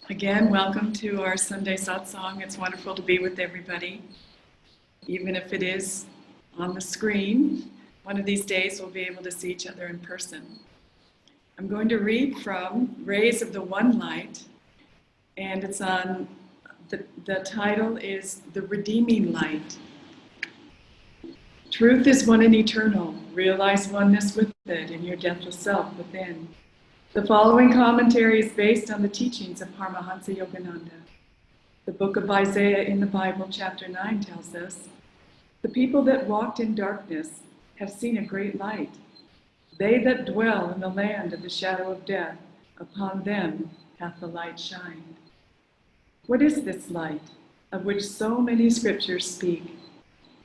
Again, welcome to our Sunday Satsang. It's wonderful to be with everybody, even if it is on the screen. One of these days we'll be able to see each other in person. I'm going to read from Rays of the One Light, and it's on, the title is The Redeeming Light. Truth is one and eternal. Realize oneness with it in your deathless self within. The following commentary is based on the teachings of Paramahansa Yogananda. The book of Isaiah in the Bible, chapter 9, tells us, "The people that walked in darkness have seen a great light. They that dwell in the land of the shadow of death, upon them hath the light shined." What is this light, of which so many scriptures speak?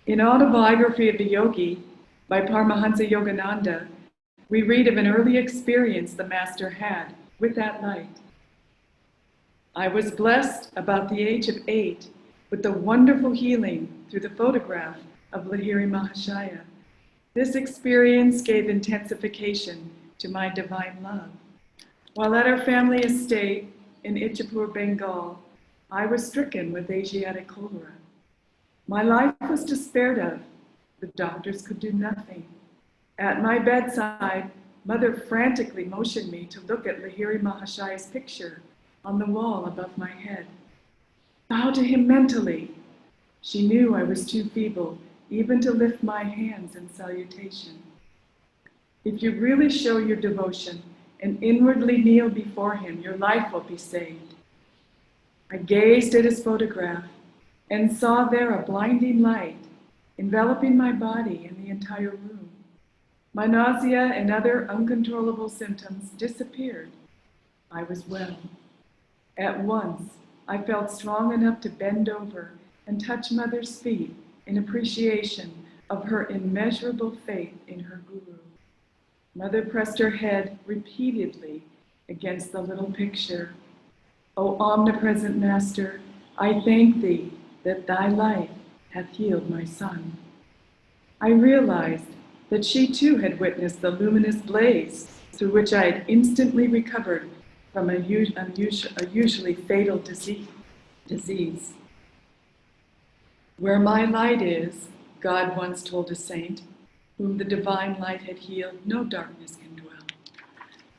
In Autobiography of a Yogi, by Paramahansa Yogananda, we read of an early experience the Master had with that light. "I was blessed about the age of 8 with the wonderful healing through the photograph of Lahiri Mahashaya. This experience gave intensification to my divine love. While at our family estate in Ichapur, Bengal, I was stricken with Asiatic cholera. My life was despaired of. The doctors could do nothing. At my bedside, Mother frantically motioned me to look at Lahiri Mahashaya's picture on the wall above my head. Bow to him mentally. She knew I was too feeble even to lift my hands in salutation. If you really show your devotion and inwardly kneel before him, your life will be saved. I gazed at his photograph and saw there a blinding light enveloping my body and the entire room. My nausea and other uncontrollable symptoms disappeared. I was well. At once, I felt strong enough to bend over and touch Mother's feet in appreciation of her immeasurable faith in her Guru. Mother pressed her head repeatedly against the little picture. O omnipresent Master, I thank thee that thy light hath healed my son. I realized that she too had witnessed the luminous blaze through which I had instantly recovered from a usually fatal disease. Where my light is, God once told a saint, whom the divine light had healed, no darkness can dwell.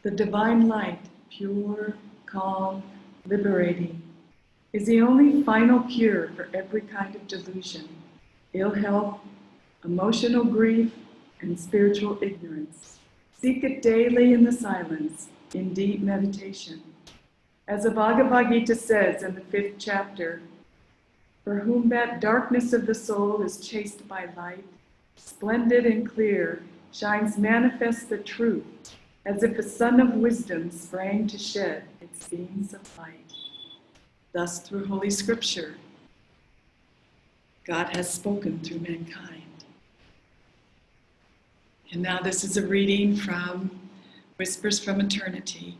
The divine light, pure, calm, liberating, is the only final cure for every kind of delusion, ill health, emotional grief, and spiritual ignorance. Seek it daily in the silence, in deep meditation. As the Bhagavad Gita says in the 5th chapter, for whom that darkness of the soul is chased by light, splendid and clear, shines manifest the truth, as if a sun of wisdom sprang to shed its beams of light. Thus, through Holy Scripture, God has spoken through mankind. And now this is a reading from Whispers from Eternity.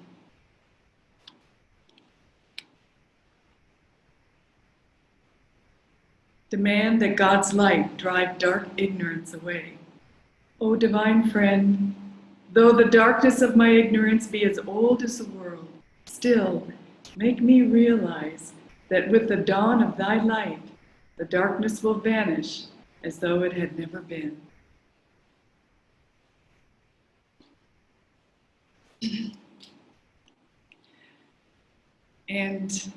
Demand that God's light drive dark ignorance away. O divine friend, though the darkness of my ignorance be as old as the world, still make me realize that with the dawn of thy light, the darkness will vanish as though it had never been. And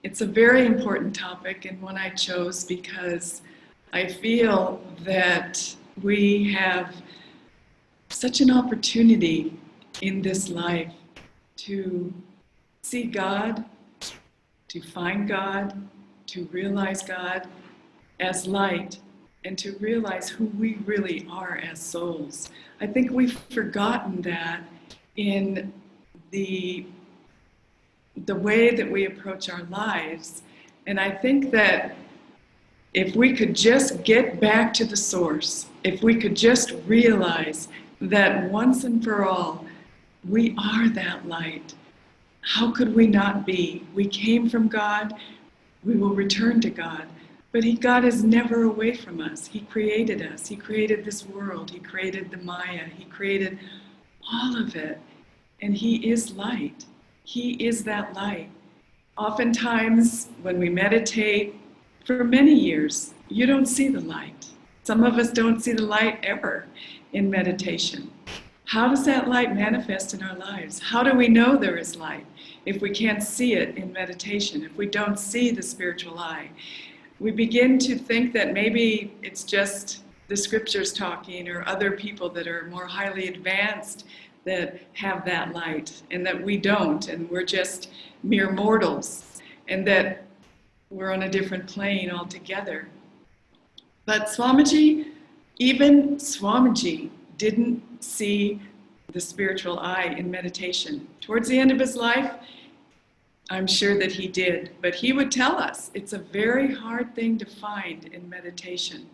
it's a very important topic and one I chose because I feel that we have such an opportunity in this life to see God, to find God, to realize God as light, and to realize who we really are as souls. I think we've forgotten that in the way that we approach our lives. And I think that if we could just get back to the source, if we could just realize that once and for all, we are that light, how could we not be? We came from God, we will return to God. But God is never away from us. He created us. He created this world. He created the Maya. He created all of it. And He is light. He is that light. Oftentimes, when we meditate for many years, you don't see the light. Some of us don't see the light ever in meditation. How does that light manifest in our lives? How do we know there is light if we can't see it in meditation, if we don't see the spiritual eye? We begin to think that maybe it's just the scriptures talking or other people that are more highly advanced that have that light, and that we don't, and we're just mere mortals, and that we're on a different plane altogether. But Swamiji, even Swamiji didn't see the spiritual eye in meditation. Towards the end of his life, I'm sure that he did, but he would tell us it's a very hard thing to find in meditation.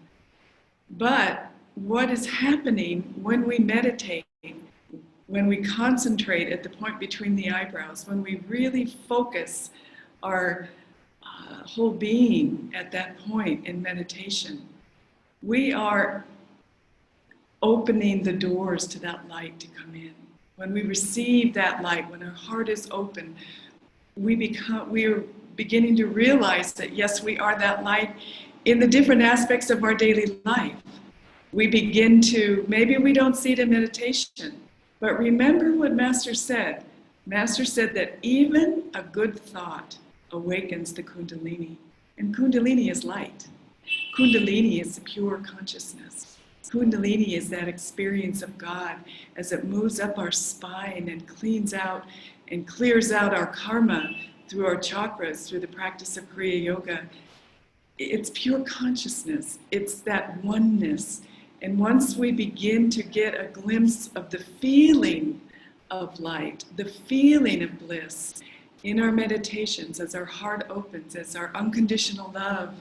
But what is happening when we meditate, when we concentrate at the point between the eyebrows, when we really focus our whole being at that point in meditation, we are opening the doors to that light to come in. When we receive that light, when our heart is open, we are beginning to realize that yes, we are that light in the different aspects of our daily life. We begin to, maybe we don't see it in meditation, but remember what Master said. Master said that even a good thought awakens the Kundalini. And Kundalini is light. Kundalini is the pure consciousness. Kundalini is that experience of God as it moves up our spine and cleans out and clears out our karma through our chakras, through the practice of Kriya Yoga. It's pure consciousness. It's that oneness. And once we begin to get a glimpse of the feeling of light, the feeling of bliss in our meditations, as our heart opens, as our unconditional love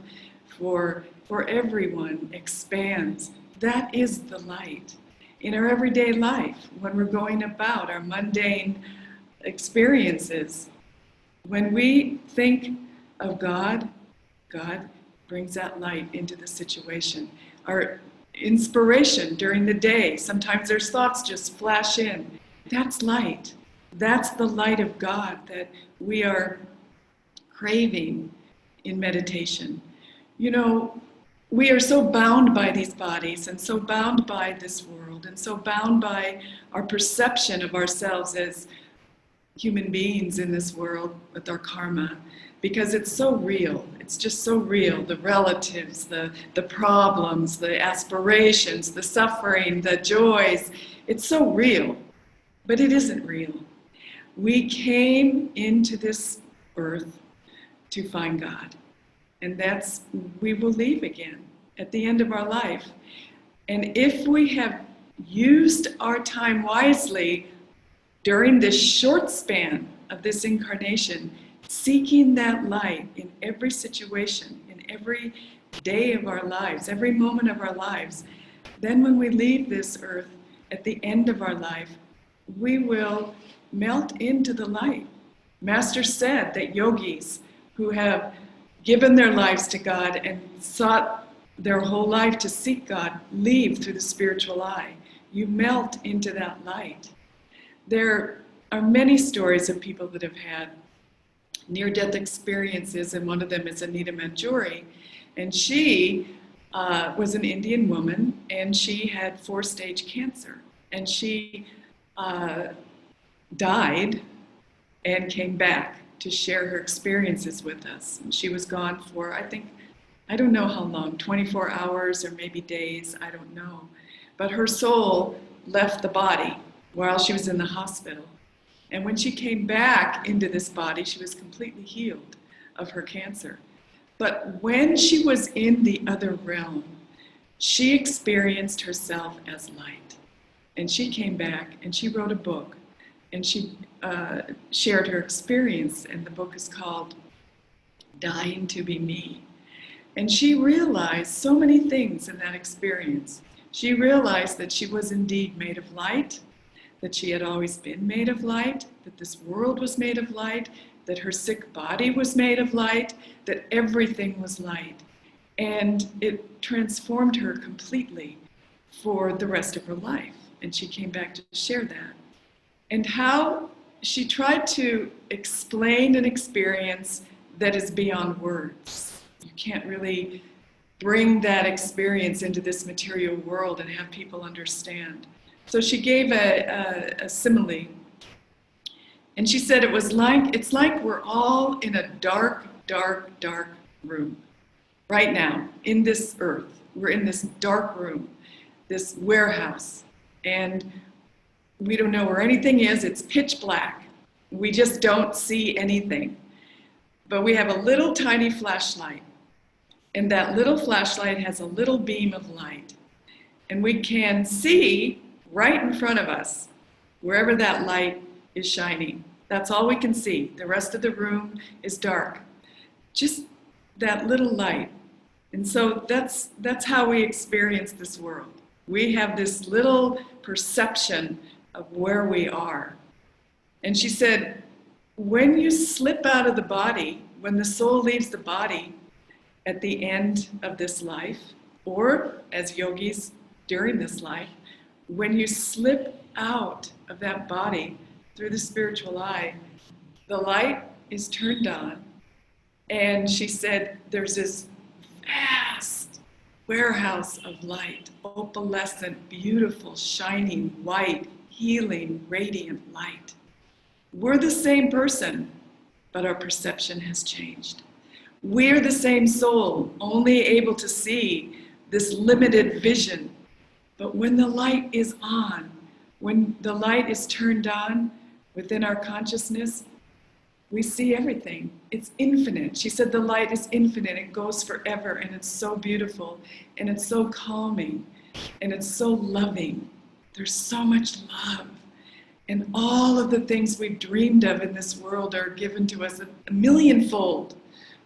for everyone expands, that is the light. In our everyday life, when we're going about our mundane experiences, when we think of God, God brings that light into the situation. Our inspiration during the day, sometimes there's thoughts just flash in. That's light. That's the light of God that we are craving in meditation. You know, we are so bound by these bodies and so bound by this world and so bound by our perception of ourselves as human beings in this world with our karma, because it's so real. It's just so real. The relatives, the problems, the aspirations, the suffering, the joys. It's so real, but it isn't real. We came into this earth to find God. And we will leave again at the end of our life. And if we have used our time wisely during this short span of this incarnation, seeking that light in every situation, in every day of our lives, every moment of our lives, then when we leave this earth at the end of our life, we will melt into the light. Master said that yogis who have given their lives to God and sought their whole life to seek God leave through the spiritual eye. You melt into that light. There are many stories of people that have had near-death experiences, and one of them is Anita Manjuri. And she was an Indian woman, and she had 4-stage cancer. And she died and came back to share her experiences with us. And she was gone for, I don't know how long, 24 hours or maybe days, I don't know. But her soul left the body while she was in the hospital. And when she came back into this body, she was completely healed of her cancer. But when she was in the other realm, she experienced herself as light. And she came back and she wrote a book, and she shared her experience, and the book is called Dying to Be Me. And she realized so many things in that experience. She realized that she was indeed made of light, that she had always been made of light, that this world was made of light, that her sick body was made of light, that everything was light. And it transformed her completely for the rest of her life. And she came back to share that. And how she tried to explain an experience that is beyond words. You can't really bring that experience into this material world and have people understand. So she gave a simile. And she said it's like we're all in a dark, dark, dark room right now in this earth. We're in this dark room, this warehouse, and we don't know where anything is. It's pitch black. We just don't see anything. But we have a little tiny flashlight, and that little flashlight has a little beam of light. And we can see right in front of us, wherever that light is shining. That's all we can see. The rest of the room is dark. Just that little light. And so that's how we experience this world. We have this little perception of where we are. And she said, when you slip out of the body, when the soul leaves the body at the end of this life, or as yogis during this life, when you slip out of that body through the spiritual eye, the light is turned on. And she said, there's this vast warehouse of light, opalescent, beautiful, shining, white, healing, radiant light. We're the same person, but our perception has changed. We're the same soul, only able to see this limited vision. But when the light is on, when the light is turned on within our consciousness, we see everything. It's infinite. She said the light is infinite. It goes forever, and it's so beautiful, and it's so calming, and it's so loving. There's so much love. And all of the things we've dreamed of in this world are given to us a millionfold.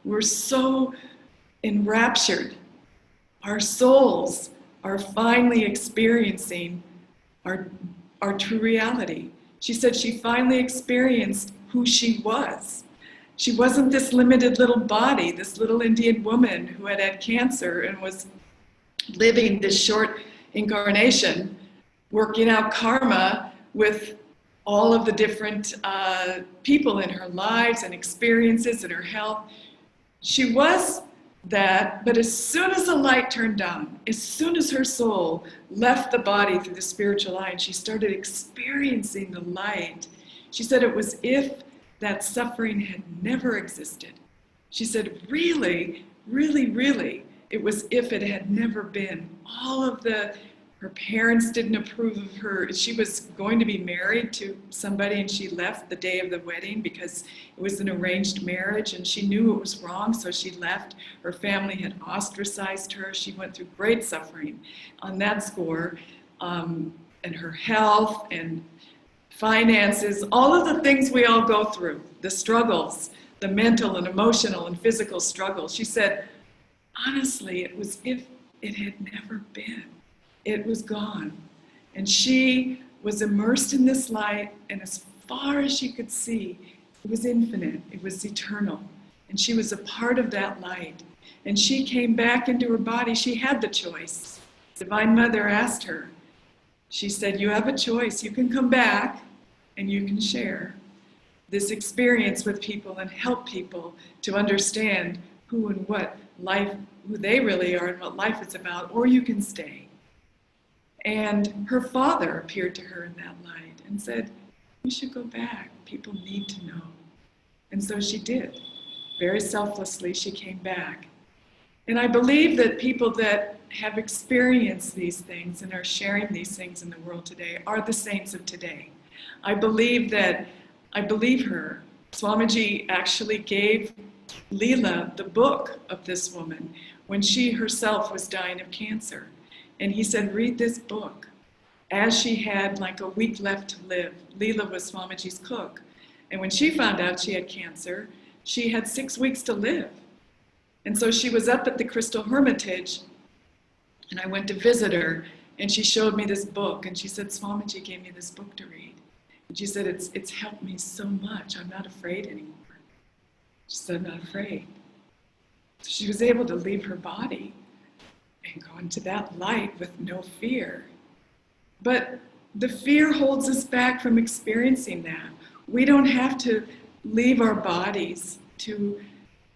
We're so enraptured. Our souls are finally experiencing our true reality. She said she finally experienced who she was. She wasn't this limited little body, this little Indian woman who had cancer and was living this short incarnation, working out karma with all of the different people in her lives and experiences and her health. She was that, but as soon as the light turned on, as soon as her soul left the body through the spiritual eye and she started experiencing the light, she said it was if that suffering had never existed. She said, really, really, really, it was if it had never been. Her parents didn't approve of her. She was going to be married to somebody and she left the day of the wedding because it was an arranged marriage and she knew it was wrong, so she left. Her family had ostracized her. She went through great suffering on that score, and her health and finances, all of the things we all go through, the struggles, the mental and emotional and physical struggles. She said, honestly, it was if it had never been. It was gone. And she was immersed in this light, and as far as she could see, it was infinite, it was eternal. And she was a part of that light. And she came back into her body. She had the choice. Divine Mother asked her, she said, you have a choice. You can come back and you can share this experience with people and help people to understand who and what life, who they really are and what life is about, or you can stay. And her father appeared to her in that light and said, you should go back. People need to know. And so she did. Very selflessly, she came back. And I believe that people that have experienced these things and are sharing these things in the world today are the saints of today. I believe her. Swamiji actually gave Leela the book of this woman when she herself was dying of cancer. And he said, read this book. As she had like a week left to live, Leela was Swamiji's cook. And when she found out she had cancer, she had 6 weeks to live. And so she was up at the Crystal Hermitage, and I went to visit her, and she showed me this book, and she said, Swamiji gave me this book to read. And she said, it's helped me so much, I'm not afraid anymore. She said, I'm not afraid. So she was able to leave her body and go into that light with no fear. But the fear holds us back from experiencing that. We don't have to leave our bodies to,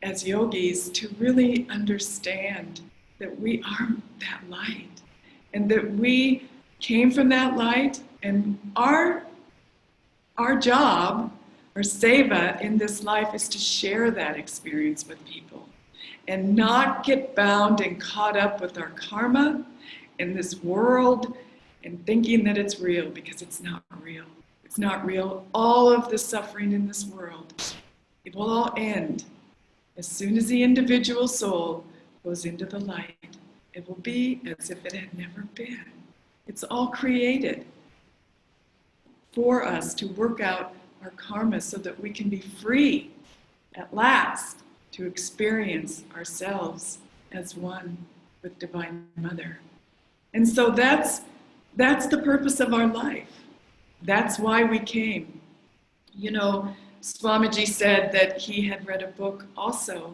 as yogis, to really understand that we are that light and that we came from that light, and our job, our seva in this life is to share that experience with people and not get bound and caught up with our karma in this world and thinking that it's real, because it's not real. It's not real. All of the suffering in this world, it will all end as soon as the individual soul goes into the light. It will be as if it had never been. It's all created for us to work out our karma so that we can be free at last to experience ourselves as one with Divine Mother. And so that's the purpose of our life. That's why we came. You know, Swamiji said that he had read a book also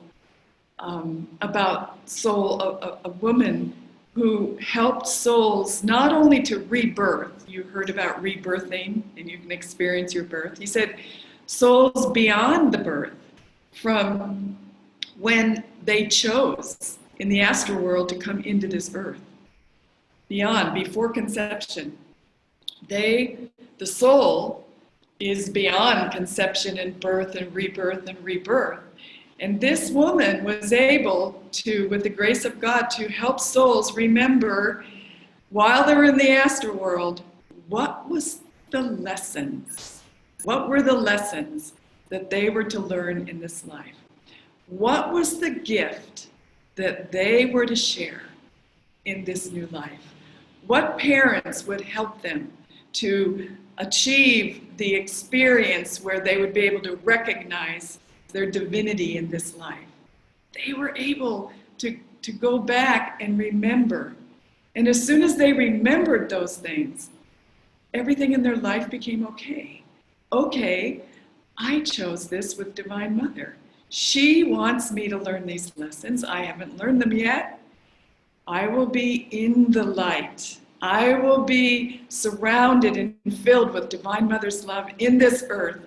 about a woman who helped souls not only to rebirth. You heard about rebirthing, and you can experience your birth. He said souls beyond the birth, from when they chose in the astral world to come into this earth. Beyond, before conception. The soul is beyond conception and birth and rebirth and rebirth. And this woman was able to, with the grace of God, to help souls remember, while they were in the astral world, what was the lessons? What were the lessons that they were to learn in this life? What was the gift that they were to share in this new life? What parents would help them to achieve the experience where they would be able to recognize their divinity in this life? They were able to go back and remember. And as soon as they remembered those things, everything in their life became okay. Okay, I chose this with Divine Mother. She wants me to learn these lessons. I haven't learned them yet. I will be in the light. I will be surrounded and filled with Divine Mother's love in this earth,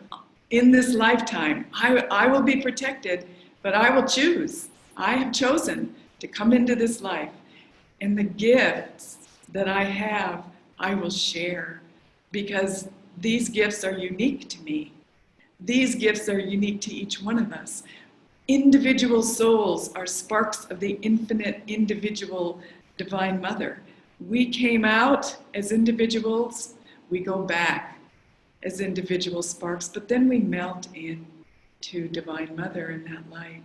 in this lifetime. I will be protected, but I will choose. I have chosen to come into this life. And the gifts that I have, I will share, because these gifts are unique to me. These gifts are unique to each one of us. Individual souls are sparks of the infinite individual Divine Mother. We came out as individuals, we go back as individual sparks, but then we melt in to Divine Mother in that light.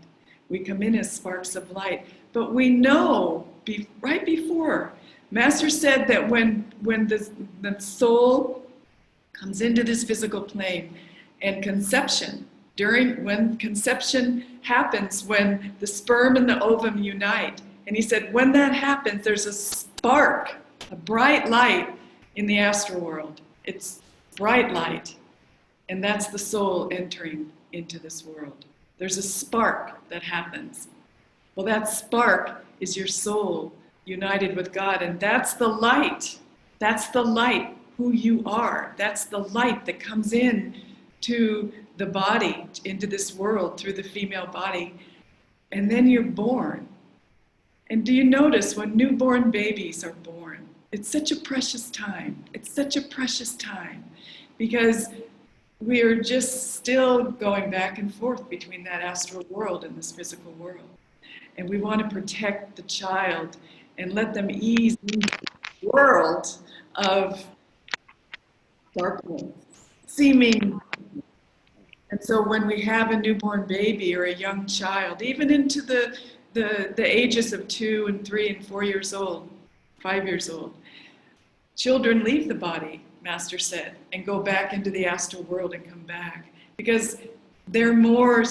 We come in as sparks of light, but we know right before, Master said that when the soul comes into this physical plane, and conception, when conception happens, when the sperm and the ovum unite, and he said when that happens, there's a spark, a bright light in the astral world. It's bright light, and that's the soul entering into this world. There's a spark that happens. Well, that spark is your soul united with God, and that's the light. That's the light, who you are. That's the light that comes in to the body, into this world through the female body, and then you're born. And do you notice when newborn babies are born, it's such a precious time. It's such a precious time, because we are just still going back and forth between that astral world and this physical world. And we want to protect the child and let them ease into the world of darkness, seeming. And so when we have a newborn baby or a young child, even into the ages of 2 and 3 and 4 years old, 5 years old, children leave the body, Master said, and go back into the astral world and come back, because they're more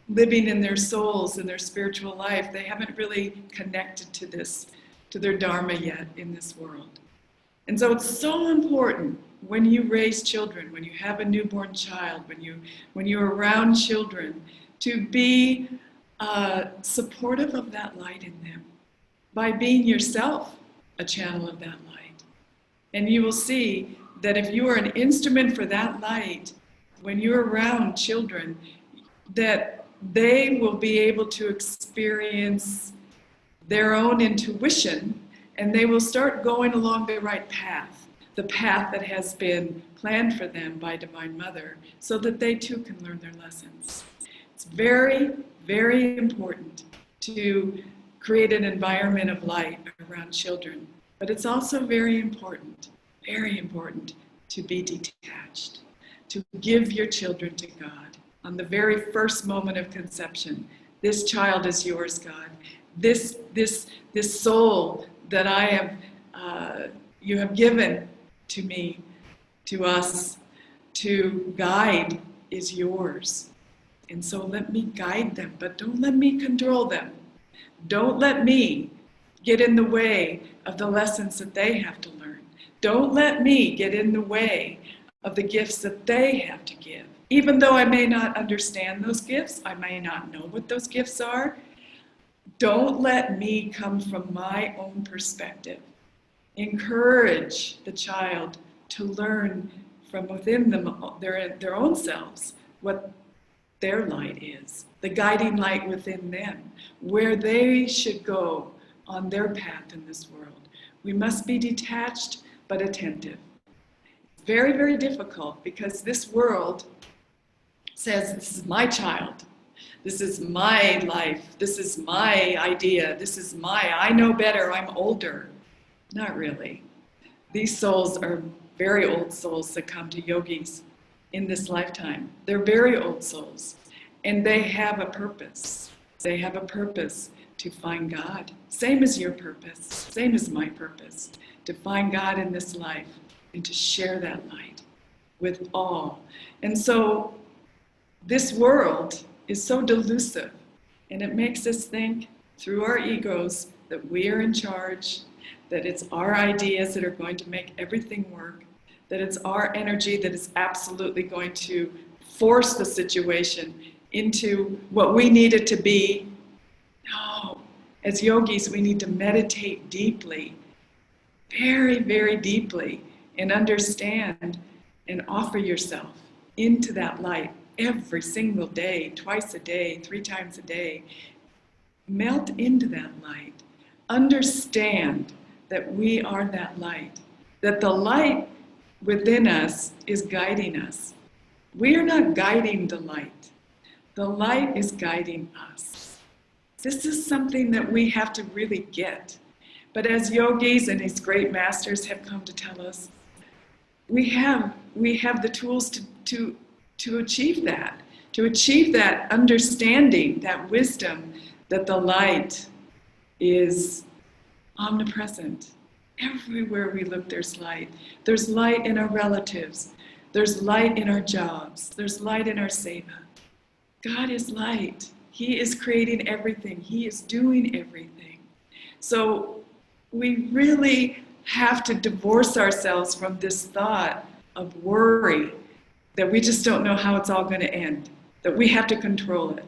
living in their souls and their spiritual life. They haven't really connected to this, to their dharma yet in this world. And so it's so important when you raise children, when you have a newborn child, when you're around children, to be supportive of that light in them by being yourself a channel of that light. And you will see that if you are an instrument for that light, when you're around children, that they will be able to experience their own intuition, and they will start going along the right path, the path that has been planned for them by Divine Mother, so that they too can learn their lessons. It's very, very important to create an environment of light around children, but it's also very important to be detached, to give your children to God. On the very first moment of conception, this child is yours, God. This soul that I have, you have given to me, to us, to guide is yours. And so let me guide them, but don't let me control them. Don't let me get in the way of the lessons that they have to learn. Don't let me get in the way of the gifts that they have to give. Even though I may not understand those gifts, I may not know what those gifts are, don't let me come from my own perspective. Encourage the child to learn from within them, their own selves, what their light is, the guiding light within them, where they should go on their path in this world. We must be detached but attentive. It's very, very difficult because this world says, this is my child, this is my life, this is my idea, this is I know better, I'm older. Not really. These souls are very old souls that come to yogis in this lifetime. They're very old souls, and they have a purpose. They have a purpose to find God. Same as your purpose, same as my purpose, to find God in this life and to share that light with all. And so this world is so delusive, and it makes us think through our egos that we are in charge, that it's our ideas that are going to make everything work, that it's our energy that is absolutely going to force the situation into what we need it to be. No, as yogis, we need to meditate deeply, very, very deeply, and understand and offer yourself into that light every single day, twice a day, 3 times a day. Melt into that light. Understand that we are that light, that the light within us is guiding us. We are not guiding the light. The light is guiding us. This is something that we have to really get. But as yogis and these great masters have come to tell us, we have the tools to achieve that understanding, that wisdom, that the light is omnipresent. Everywhere we look, there's light. There's light in our relatives. There's light in our jobs. There's light in our seva. God is light. He is creating everything. He is doing everything. So we really have to divorce ourselves from this thought of worry, that we just don't know how it's all going to end, that we have to control it.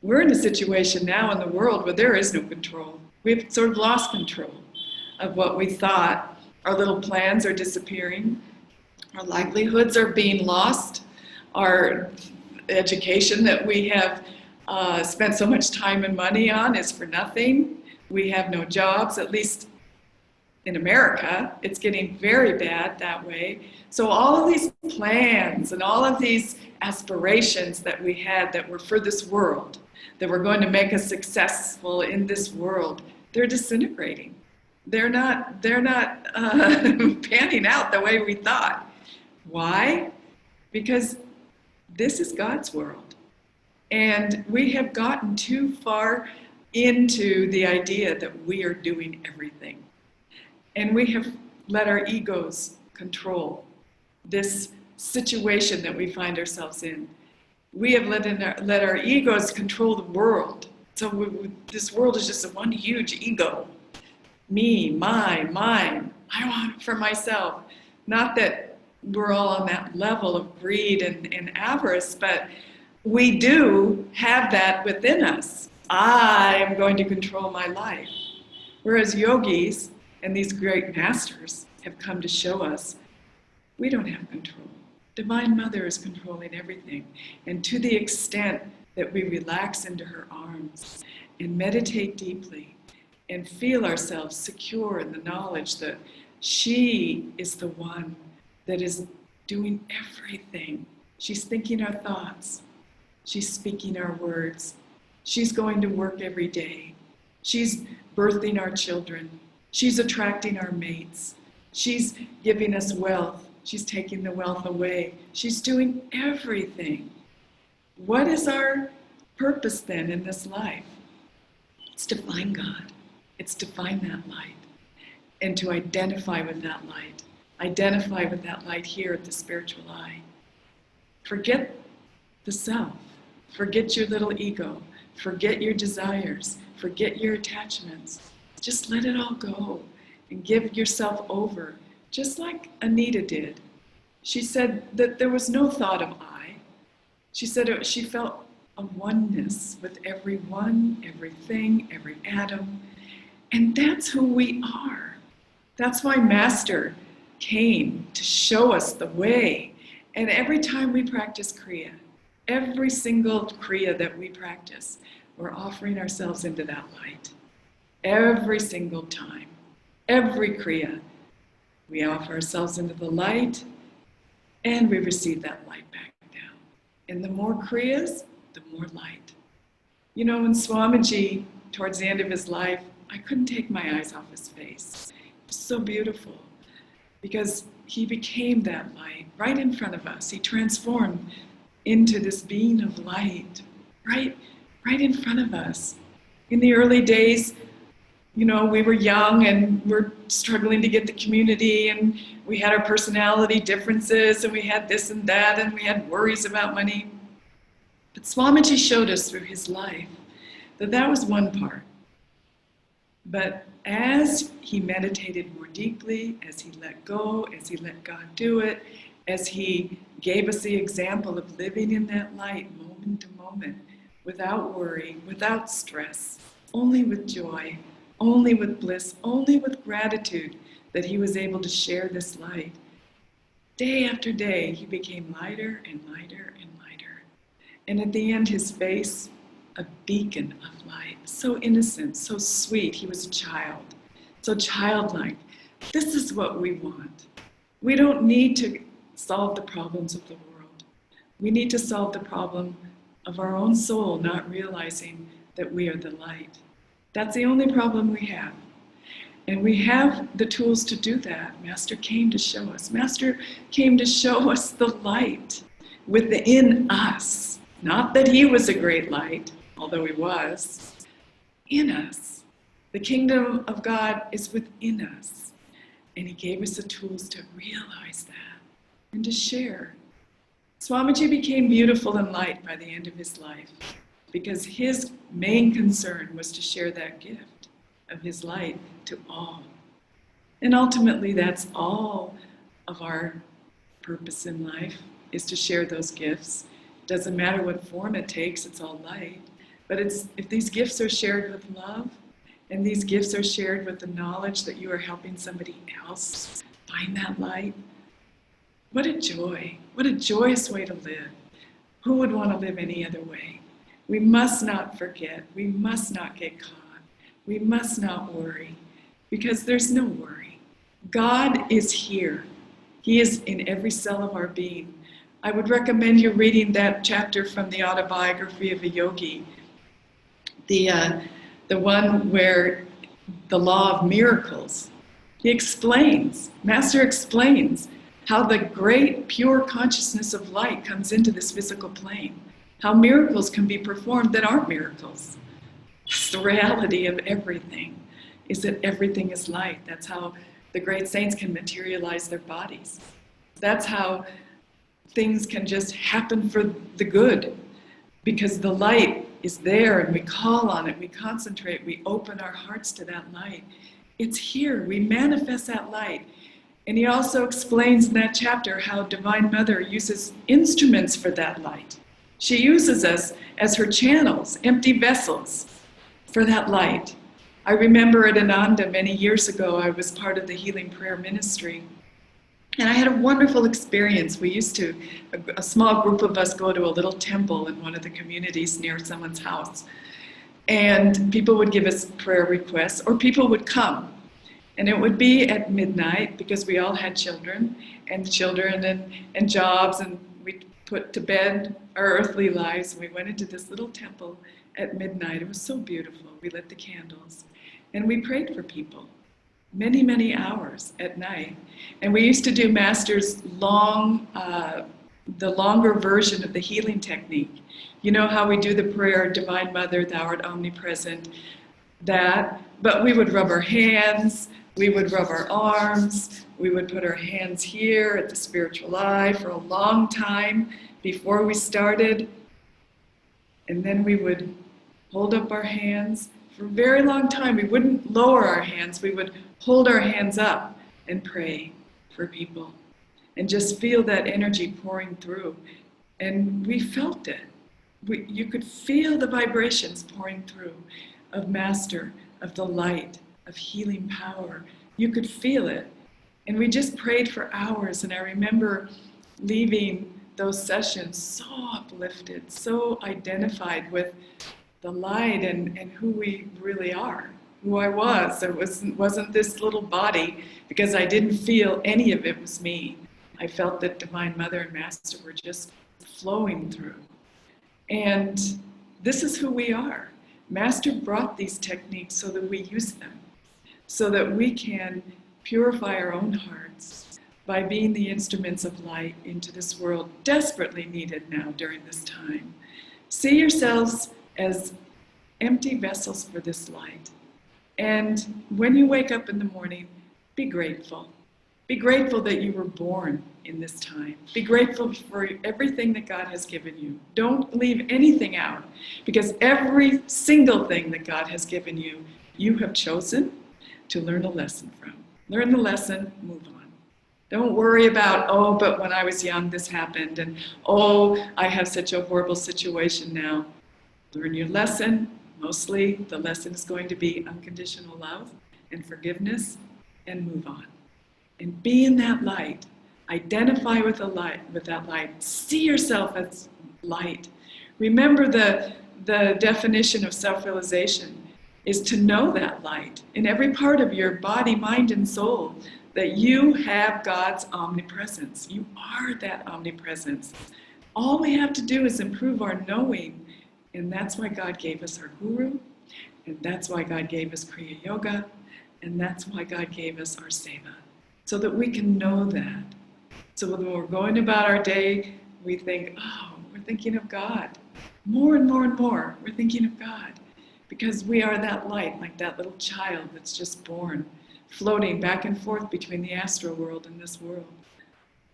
We're in a situation now in the world where there is no control. We've sort of lost control of what we thought. Our little plans are disappearing. Our livelihoods are being lost. Our education that we have spent so much time and money on is for nothing. We have no jobs, at least in America. It's getting very bad that way. So all of these plans and all of these aspirations that we had that were for this world, that were going to make us successful in this world, they're disintegrating. They're not panning out the way we thought. Why? Because this is God's world. And we have gotten too far into the idea that we are doing everything. And we have let our egos control this situation that we find ourselves in. We have let our egos control the world. So this world is just one huge ego. Me, mine. I want it for myself. Not that we're all on that level of greed and avarice, but we do have that within us. I am going to control my life. Whereas yogis and these great masters have come to show us we don't have control. Divine Mother is controlling everything. And to the extent that we relax into her arms and meditate deeply and feel ourselves secure in the knowledge that she is the one that is doing everything. She's thinking our thoughts. She's speaking our words. She's going to work every day. She's birthing our children. She's attracting our mates. She's giving us wealth. She's taking the wealth away. She's doing everything. What is our purpose then in this life? It's to find God. It's to find that light and to identify with that light. Identify with that light here at the spiritual eye. Forget the self. Forget your little ego. Forget your desires. Forget your attachments. Just let it all go and give yourself over, just like Anita did. She said that there was no thought of I. She said she felt a oneness with everyone, everything, every atom. And that's who we are. That's why Master came to show us the way. And every time we practice Kriya, every single Kriya that we practice, we're offering ourselves into that light. Every single time, every Kriya, we offer ourselves into the light and we receive that light back down. And the more Kriyas, the more light. You know, when Swamiji, towards the end of his life, I couldn't take my eyes off his face. It was so beautiful because he became that light right in front of us. He transformed into this being of light right in front of us. In the early days, you know, we were young and we're struggling to get the community and we had our personality differences and we had this and that and we had worries about money. But Swamiji showed us through his life that that was one part. But as he meditated more deeply, as he let go, as he let God do it, as he gave us the example of living in that light moment to moment, without worry, without stress, only with joy, only with bliss, only with gratitude that he was able to share this light. Day after day, he became lighter and lighter and lighter. And at the end, his face, a beacon of light, so innocent, so sweet. He was a child, so childlike. This is what we want. We don't need to solve the problems of the world. We need to solve the problem of our own soul not realizing that we are the light. That's the only problem we have. And we have the tools to do that. Master came to show us. Master came to show us the light within us. Not that he was a great light, although he was, in us. The kingdom of God is within us. And he gave us the tools to realize that and to share. Swamiji became beautiful and light by the end of his life because his main concern was to share that gift of his light to all. And ultimately, that's all of our purpose in life, is to share those gifts. It doesn't matter what form it takes, it's all light. But if these gifts are shared with love, and these gifts are shared with the knowledge that you are helping somebody else find that light, what a joy. What a joyous way to live. Who would want to live any other way? We must not forget. We must not get caught. We must not worry, because there's no worry. God is here. He is in every cell of our being. I would recommend you reading that chapter from the autobiography of a yogi, the one where the law of miracles. He explains, Master explains, how the great pure consciousness of light comes into this physical plane. How miracles can be performed that aren't miracles. It's the reality of everything, is that everything is light. That's how the great saints can materialize their bodies. That's how things can just happen for the good, because the light is there and we call on it, we concentrate, we open our hearts to that light. It's here, we manifest that light. And he also explains in that chapter how Divine Mother uses instruments for that light. She uses us as her channels, empty vessels, for that light. I remember at Ananda many years ago, I was part of the healing prayer ministry. And I had a wonderful experience. We used to, a small group of us, go to a little temple in one of the communities near someone's house. And people would give us prayer requests, or people would come. And it would be at midnight, because we all had children and jobs, and we put to bed our earthly lives. We went into this little temple at midnight. It was so beautiful. We lit the candles, and we prayed for people. Many, many hours at night. And we used to do Master's the longer version of the healing technique. You know how we do the prayer, Divine Mother, Thou art omnipresent, that, but we would rub our hands, we would rub our arms, we would put our hands here at the spiritual eye for a long time before we started, and then we would hold up our hands for a very long time. We wouldn't lower our hands, we would hold our hands up and pray for people and just feel that energy pouring through. And we felt it. You could feel the vibrations pouring through of Master, of the light, of healing power. You could feel it. And we just prayed for hours. And I remember leaving those sessions so uplifted, so identified with the light and who we really are. Who I was. It wasn't this little body, because I didn't feel any of it was me. I felt that Divine Mother and Master were just flowing through. And this is who we are. Master brought these techniques so that we use them, so that we can purify our own hearts by being the instruments of light into this world, desperately needed now during this time. See yourselves as empty vessels for this light. And when you wake up in the morning, be grateful. Be grateful that you were born in this time. Be grateful for everything that God has given you. Don't leave anything out, because every single thing that God has given you, you have chosen to learn a lesson from. Learn the lesson, move on. Don't worry about, oh, but when I was young this happened, and oh, I have such a horrible situation now. Learn your lesson. Mostly, the lesson is going to be unconditional love and forgiveness, and move on. And be in that light. Identify with the light, with that light. See yourself as light. Remember the definition of self-realization is to know that light in every part of your body, mind, and soul, that you have God's omnipresence. You are that omnipresence. All we have to do is improve our knowing. And that's why God gave us our guru, and that's why God gave us Kriya Yoga, and that's why God gave us our seva, so that we can know that. So when we're going about our day, we think, oh, we're thinking of God. More and more and more, we're thinking of God, because we are that light, like that little child that's just born, floating back and forth between the astral world and this world.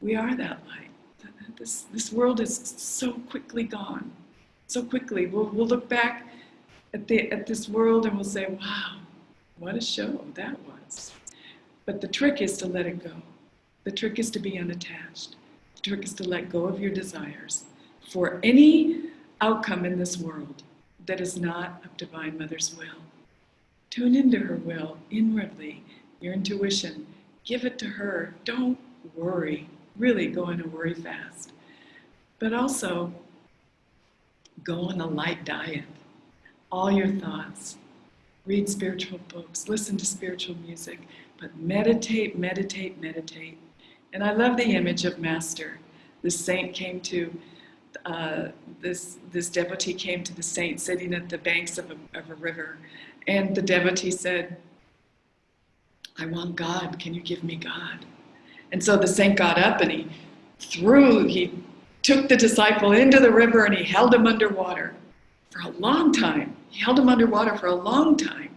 We are that light. This world is so quickly gone. So quickly, we'll look back at this world and we'll say, wow, what a show that was. But the trick is to let it go. The trick is to be unattached. The trick is to let go of your desires for any outcome in this world that is not of Divine Mother's will. Tune into her will inwardly, your intuition. Give it to her. Don't worry. Really go on a worry fast. But also, go on a light diet. All your thoughts. Read spiritual books. Listen to spiritual music. But meditate, meditate, meditate. And I love the image of Master. This saint came to, this devotee came to the saint sitting at the banks of a river. And the devotee said, I want God. Can you give me God? And so the saint got up and he took the disciple into the river and he held him underwater for a long time. He held him underwater for a long time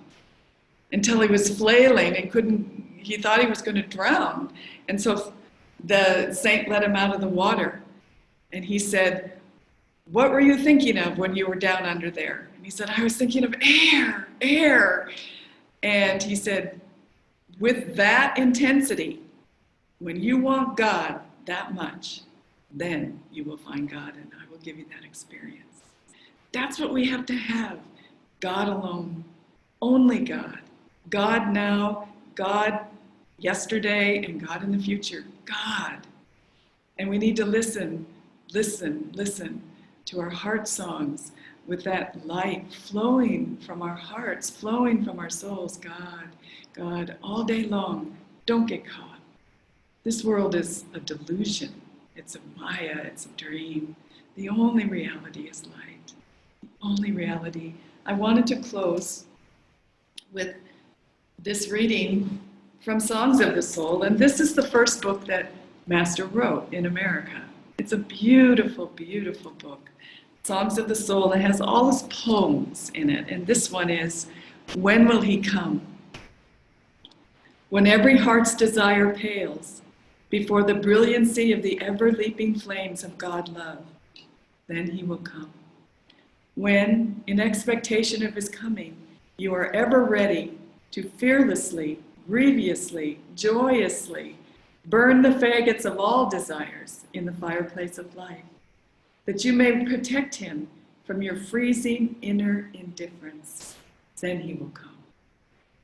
until he was flailing and he thought he was going to drown. And so the saint let him out of the water. And he said, what were you thinking of when you were down under there? And he said, I was thinking of air, air. And he said, with that intensity, when you want God that much, then you will find God, and I will give you that experience. That's what we have to have. God alone. Only God. God now. God yesterday and God in the future. God. And we need to listen to our heart songs with that light flowing from our hearts, flowing from our souls. God, God, all day long. Don't get caught. This world is a delusion. It's a maya, it's a dream. The only reality is light. The only reality. I wanted to close with this reading from Songs of the Soul, and this is the first book that Master wrote in America. It's a beautiful, beautiful book. Songs of the Soul. It has all his poems in it, and this one is, When Will He Come? When every heart's desire pales before the brilliancy of the ever-leaping flames of God love, then He will come. When, in expectation of His coming, you are ever ready to fearlessly, grievously, joyously burn the faggots of all desires in the fireplace of life, that you may protect Him from your freezing inner indifference, then He will come.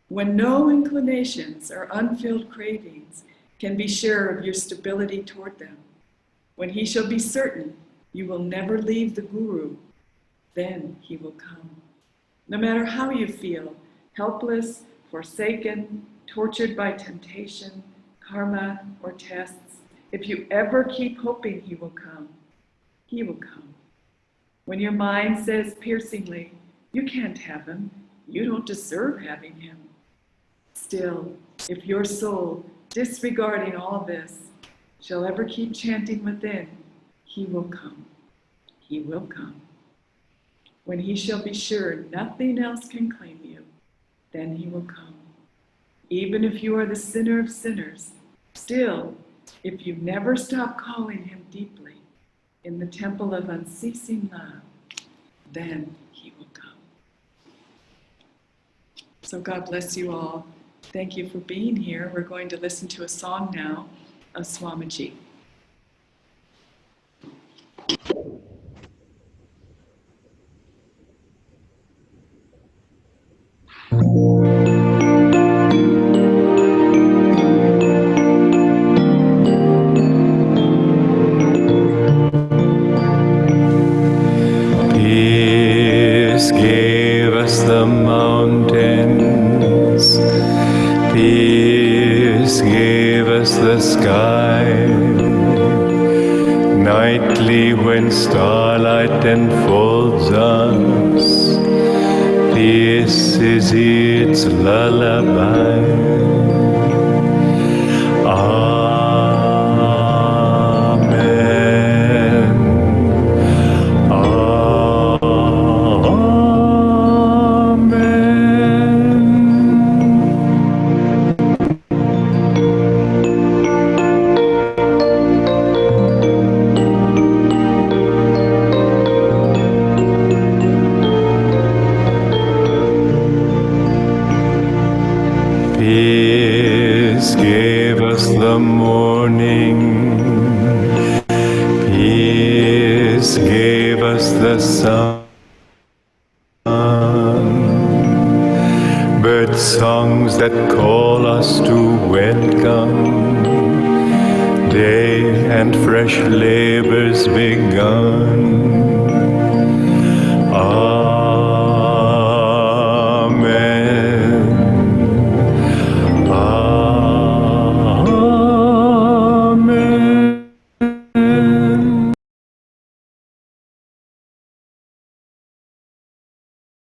When no inclinations or unfilled cravings can be sure of your stability toward them, when He shall be certain you will never leave the Guru, then He will come. No matter how you feel, helpless, forsaken, tortured by temptation, karma, or tests, if you ever keep hoping He will come, He will come. When your mind says piercingly, you can't have Him, you don't deserve having Him. Still, if your soul, disregarding all this, shall ever keep chanting within, He will come. He will come. When He shall be sure nothing else can claim you, then He will come. Even if you are the sinner of sinners, still, if you never stop calling Him deeply in the temple of unceasing love, then He will come. So God bless you all. Thank you for being here. We're going to listen to a song now of Swamiji. Peace gave us the mountains. Peace gave us the sky. Nightly when starlight enfolds us, peace is its lullaby. Peace gave us the morning. Peace gave us the sun. Bird songs that call us to welcome day and fresh labors begun.